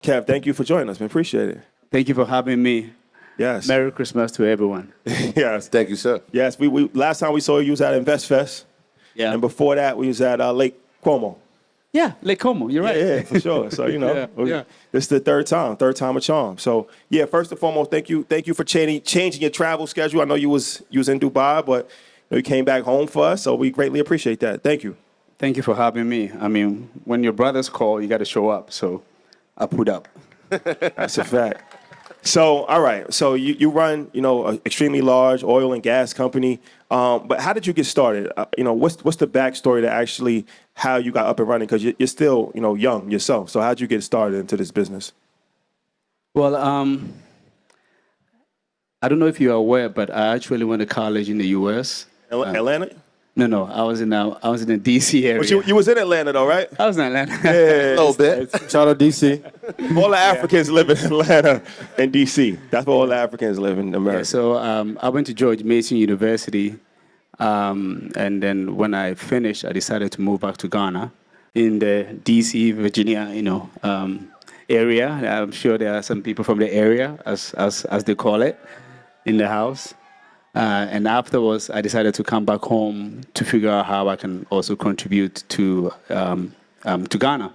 Kev, thank you for joining us, man. Appreciate it. Thank you for having me. Yes. Merry Christmas to everyone. Yes. Thank you, sir. Yes. We last time we saw you was at Invest Fest. Yeah. And before that, we was at Lake Como. Yeah, Lake Como. You're right. Yeah, for sure. So, Yeah. This is the third time a charm. So, yeah, first and foremost, thank you for changing your travel schedule. I know you was in Dubai, but you came back home for us, so we greatly appreciate that. Thank you. Thank you for having me. I mean, when your brothers call, you got to show up. So I put up. That's a fact. So, all right. So you run, an extremely large oil and gas company. But how did you get started? What's the backstory to actually how you got up and running? Because you're still, young yourself. So how did you get started into this business? Well, I don't know if you're aware, but I actually went to college in the U.S. Atlanta? No. I was in the D.C. area. But you was in Atlanta, though, right? I was in Atlanta. Yeah, A little bit. Shout out DC. all the Africans live in Atlanta and D.C. That's where all the Africans live in America. Yeah, so I went to George Mason University, and then when I finished, I decided to move back to Ghana in the D.C., Virginia, area. I'm sure there are some people from the area, as they call it, in the house. And afterwards, I decided to come back home to figure out how I can also contribute to Ghana.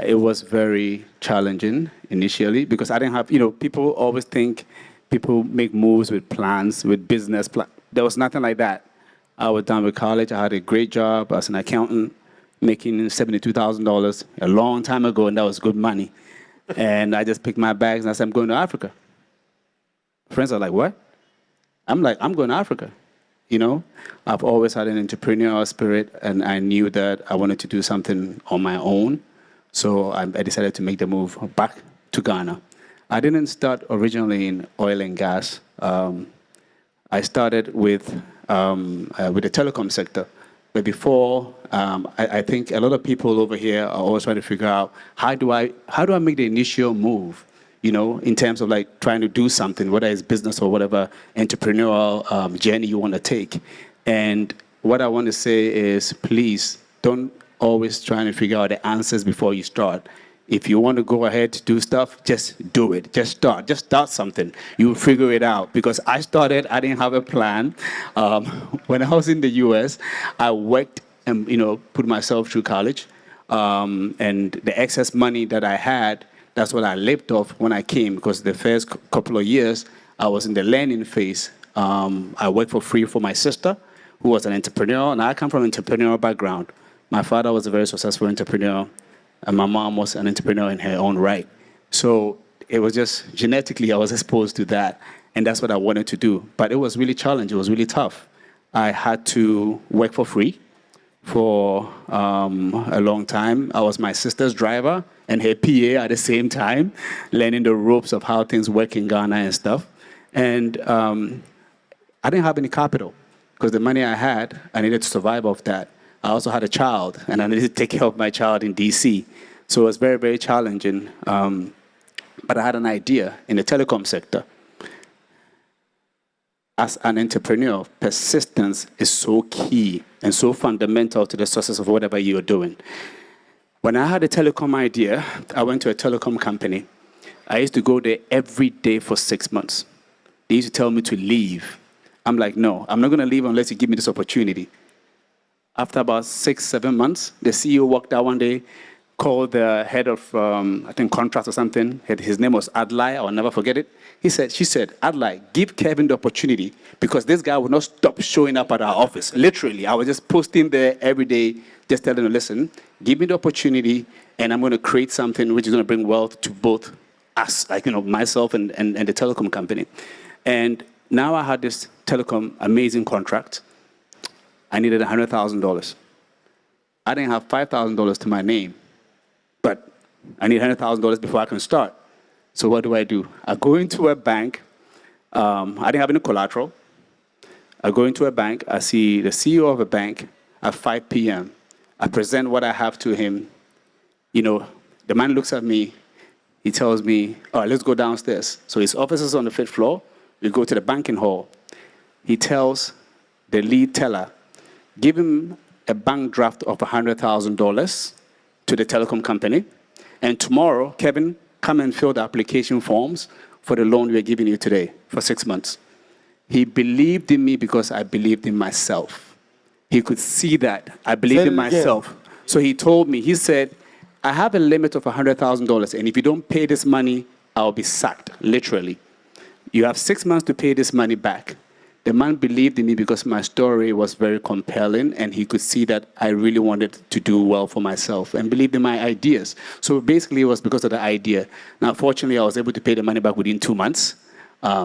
It was very challenging initially because I didn't have, people always think people make moves with plans, with business plans. There was nothing like that. I was done with college. I had a great job as an accountant, making $72,000 a long time ago, and that was good money. And I just picked my bags and I said, I'm going to Africa. Friends are like, what? I'm like, I'm going to Africa. I've always had an entrepreneurial spirit, and I knew that I wanted to do something on my own. So I decided to make the move back to Ghana. I didn't start originally in oil and gas. I started with the telecom sector. But before, I think a lot of people over here are always trying to figure out how do I make the initial move, in terms of like trying to do something, whether it's business or whatever entrepreneurial journey you want to take. And what I want to say is, please don't always try to figure out the answers before you start. If you want to go ahead to do stuff, just do it. Just start something. You will figure it out. Because I started, I didn't have a plan. When I was in the US, I worked and put myself through college. And the excess money that I had, that's what I lived off when I came. Because the first couple of years, I was in the learning phase. I worked for free for my sister, who was an entrepreneur. And I come from an entrepreneurial background. My father was a very successful entrepreneur. And my mom was an entrepreneur in her own right. So it was just genetically, I was exposed to that. And that's what I wanted to do. But it was really challenging. It was really tough. I had to work for free for a long time. I was my sister's driver and her PA at the same time, learning the ropes of how things work in Ghana and stuff. And I didn't have any capital because the money I had, I needed to survive off that. I also had a child, and I needed to take care of my child in D.C. So it was very, very challenging. But I had an idea in the telecom sector. As an entrepreneur, persistence is so key and so fundamental to the success of whatever you're doing. When I had a telecom idea, I went to a telecom company. I used to go there every day for 6 months. They used to tell me to leave. I'm like, no, I'm not going to leave unless you give me this opportunity. After about 6-7 months, the CEO walked out one day, called the head of, I think, contracts or something. His name was Adlai. I'll never forget it. She said, Adlai, give Kevin the opportunity because this guy will not stop showing up at our office. Literally, I was just posting there every day, just telling him, listen, give me the opportunity, and I'm going to create something which is going to bring wealth to both us, like, myself and the telecom company. And now I had this telecom amazing contract. I needed $100,000. I didn't have $5,000 to my name, but I need $100,000 before I can start. So what do? I go into a bank. I didn't have any collateral. I go into a bank. I see the CEO of a bank at 5 p.m. I present what I have to him. The man looks at me. He tells me, all right, let's go downstairs. So his office is on the 5th floor. We go to the banking hall. He tells the lead teller, give him a bank draft of $100,000 to the telecom company. And tomorrow, Kevin, come and fill the application forms for the loan we're giving you today for 6 months. He believed in me because I believed in myself. He could see that I believed in myself. So he told me, he said, I have a limit of $100,000, and if you don't pay this money, I'll be sacked, literally. You have 6 months to pay this money back. The man believed in me because my story was very compelling, and he could see that I really wanted to do well for myself and believed in my ideas. So basically, it was because of the idea. Now, fortunately, I was able to pay the money back within 2 months.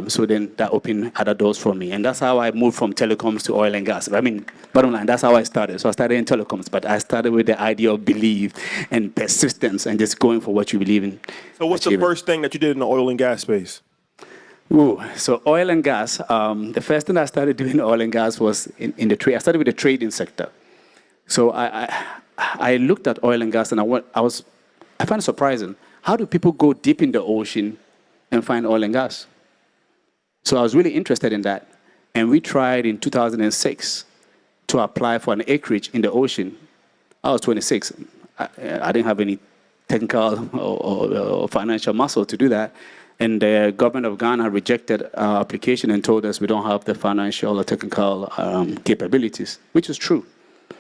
So then that opened other doors for me. And that's how I moved from telecoms to oil and gas. I mean, bottom line, that's how I started. So I started in telecoms, but I started with the idea of belief and persistence and just going for what you believe in. So what's the first thing that you did in the oil and gas space? Ooh, so oil and gas, the first thing I started doing in oil and gas was in the trade. I started with the trading sector. So I looked at oil and gas, and I found it surprising. How do people go deep in the ocean and find oil and gas? So I was really interested in that. And we tried in 2006 to apply for an acreage in the ocean. I was 26. I didn't have any technical or financial muscle to do that. And the government of Ghana rejected our application and told us we don't have the financial or technical capabilities, which is true.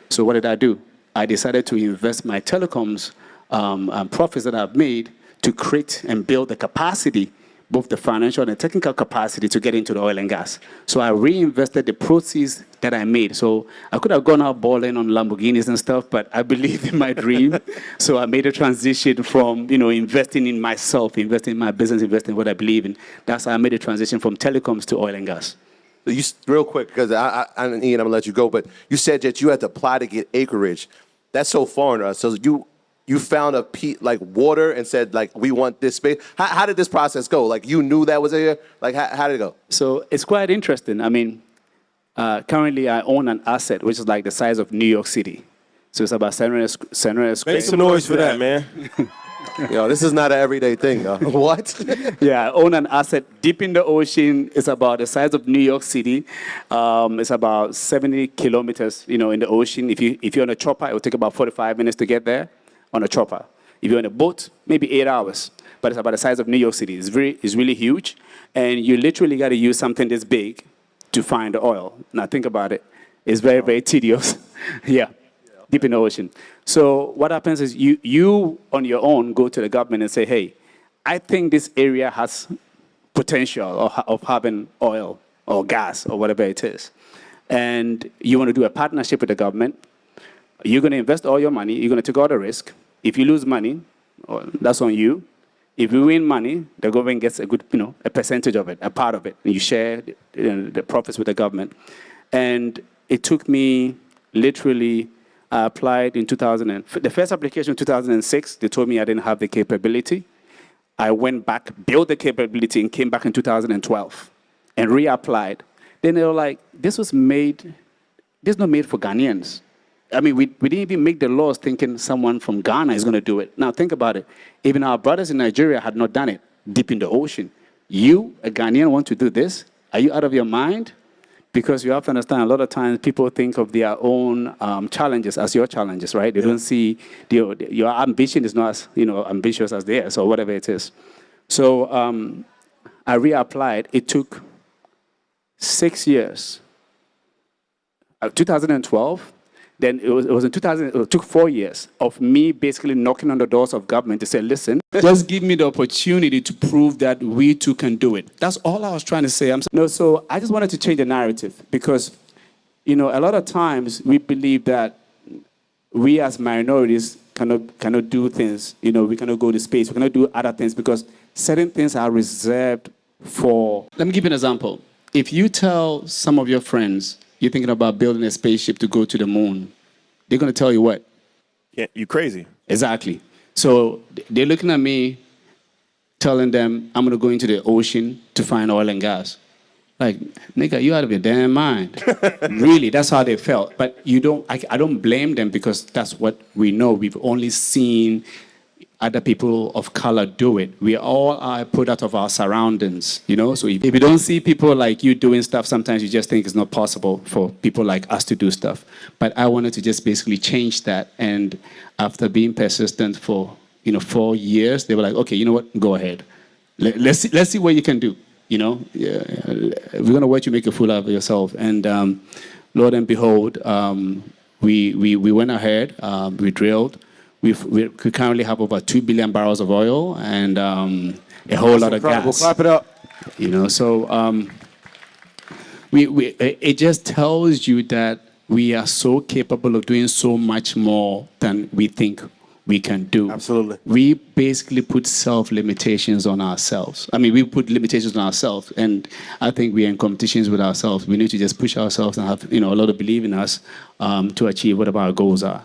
So what did I do? I decided to invest my telecoms profits that I've made to create and build the capacity, both the financial and the technical capacity to get into the oil and gas. So I reinvested the proceeds that I made. So I could have gone out balling on Lamborghinis and stuff, but I believed in my dream. So I made a transition from, investing in myself, investing in my business, investing in what I believe in. That's how I made a transition from telecoms to oil and gas. You, real quick, because Ian, I'm going to let you go, but you said that you had to apply to get acreage. That's so foreign to us. So you found like water and said, like, we want this space. How did this process go? Like, you knew that was there? Like, how did it go? So it's quite interesting. I mean, currently I own an asset which is like the size of New York City. So it's about 700 square. Make some noise for that, man. This is not an everyday thing. What? Yeah, I own an asset deep in the ocean. It's about the size of New York City. It's about 70 kilometers, in the ocean. If you're on a chopper, it will take about 45 minutes to get there on a chopper. If you're on a boat, maybe 8 hours. But it's about the size of New York City. It's really huge. And you literally got to use something this big to find the oil. Now think about it. It's very, very tedious. Yeah, deep in the ocean. So what happens is you on your own go to the government and say, hey, I think this area has potential of having oil or gas or whatever it is. And you want to do a partnership with the government. You're going to invest all your money. You're going to take all the risk. If you lose money, that's on you. If you win money, the government gets a good, a percentage of it, a part of it. And you share the profits with the government. And it took me literally, I applied in the first application in 2006, they told me I didn't have the capability. I went back, built the capability, and came back in 2012 and reapplied. Then they were like, this is not made for Ghanaians. I mean, we didn't even make the laws thinking someone from Ghana is going to do it. Now, think about it. Even our brothers in Nigeria had not done it deep in the ocean. You, a Ghanaian, want to do this? Are you out of your mind? Because you have to understand, a lot of times people think of their own challenges as your challenges, right? They don't see your ambition is not as ambitious as theirs or whatever it is. So I reapplied. It took 6 years. 2012. Then it was in 2000, it took 4 years of me basically knocking on the doors of government to say, listen, just give me the opportunity to prove that we too can do it. That's all I was trying to say. So I just wanted to change the narrative because, a lot of times we believe that we as minorities cannot do things. We cannot go to space. We cannot do other things because certain things are reserved for. Let me give you an example. If you tell some of your friends, you're thinking about building a spaceship to go to the moon, they're going to tell you what? Yeah, you crazy. Exactly. So they're looking at me, telling them, I'm going to go into the ocean to find oil and gas. Like, nigga, you out of your damn mind. Really, that's how they felt. But I don't blame them because that's what we know. We've only seen other people of color do it. We all are a product of our surroundings, So if you don't see people like you doing stuff, sometimes you just think it's not possible for people like us to do stuff. But I wanted to just basically change that. And after being persistent for 4 years, they were like, okay, you know what, go ahead. Let's see what you can do. We're going to let you make a fool out of yourself. And Lord and behold, we went ahead, we drilled. We currently have over 2 billion barrels of oil and a whole lot of gas. Clap it up. So it just tells you that we are so capable of doing so much more than we think we can do. Absolutely. We basically put self-limitations on ourselves. I mean, we put limitations on ourselves, and I think we're in competitions with ourselves. We need to just push ourselves and have a lot of belief in us to achieve whatever our goals are.